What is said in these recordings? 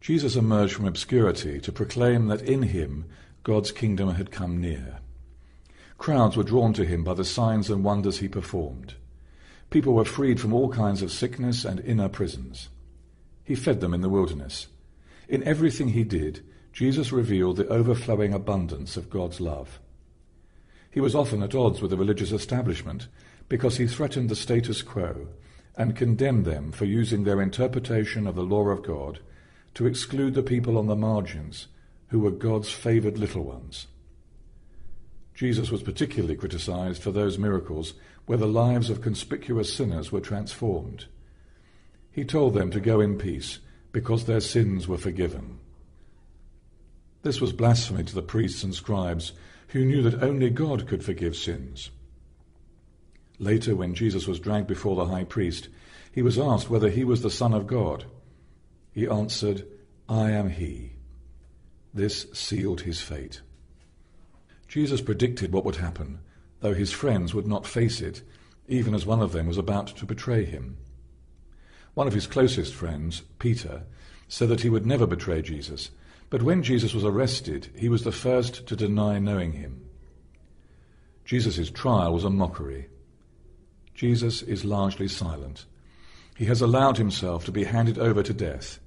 Jesus emerged from obscurity to proclaim that in him God's kingdom had come near. Crowds were drawn to him by the signs and wonders he performed. People were freed from all kinds of sickness and inner prisons. He fed them in the wilderness. In everything he did, Jesus revealed the overflowing abundance of God's love. He was often at odds with the religious establishment because he threatened the status quo and condemned them for using their interpretation of the law of God to exclude the people on the margins who were God's favoured little ones. Jesus was particularly criticized for those miracles where the lives of conspicuous sinners were transformed. He told them to go in peace because their sins were forgiven. This was blasphemy to the priests and scribes who knew that only God could forgive sins. Later, when Jesus was dragged before the high priest, he was asked whether he was the Son of God. He answered, "I am he." This sealed his fate. Jesus predicted what would happen, though his friends would not face it, even as one of them was about to betray him. One of his closest friends, Peter, said that he would never betray Jesus, but when Jesus was arrested, he was the first to deny knowing him. Jesus' trial was a mockery. Jesus is largely silent. He has allowed himself to be handed over to death.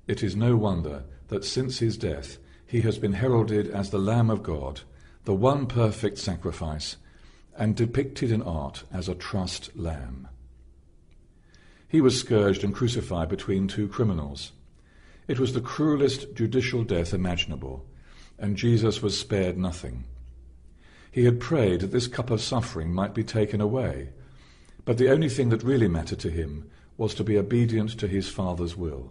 It is no wonder that since his death he has been heralded as the Lamb of God, the one perfect sacrifice, and depicted in art as a trussed lamb. He was scourged and crucified between two criminals. It was the cruelest judicial death imaginable, and Jesus was spared nothing. He had prayed that this cup of suffering might be taken away, but the only thing that really mattered to him was to be obedient to his Father's will.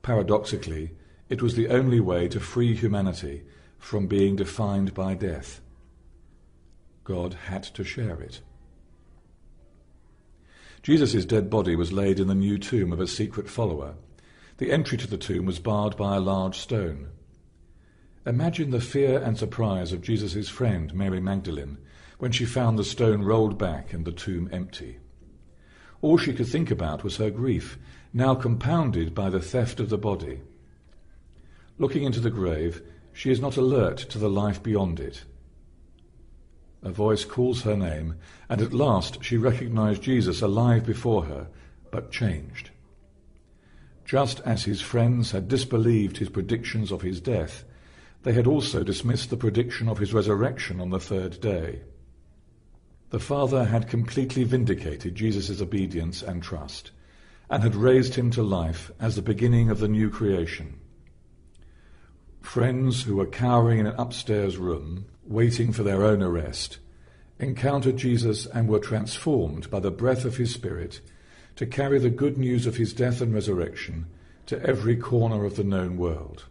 Paradoxically, it was the only way to free humanity from being defined by death. God had to share it. Jesus' dead body was laid in the new tomb of a secret follower. The entry to the tomb was barred by a large stone. Imagine the fear and surprise of Jesus' friend, Mary Magdalene, when she found the stone rolled back and the tomb empty. All she could think about was her grief, now compounded by the theft of the body. Looking into the grave, she is not alert to the life beyond it. A voice calls her name, and at last she recognized Jesus alive before her, but changed. Just as his friends had disbelieved his predictions of his death, they had also dismissed the prediction of his resurrection on the third day. The Father had completely vindicated Jesus' obedience and trust, and had raised him to life as the beginning of the new creation. Friends who were cowering in an upstairs room, waiting for their own arrest, encountered Jesus and were transformed by the breath of his Spirit to carry the good news of his death and resurrection to every corner of the known world.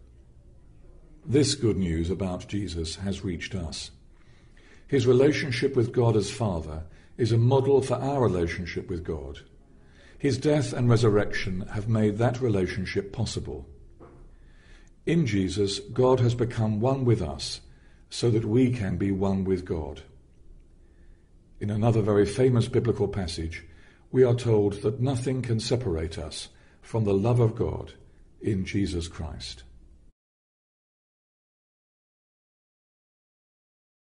This good news about Jesus has reached us. His relationship with God as Father is a model for our relationship with God. His death and resurrection have made that relationship possible. In Jesus, God has become one with us so that we can be one with God. In another very famous biblical passage, we are told that nothing can separate us from the love of God in Jesus Christ.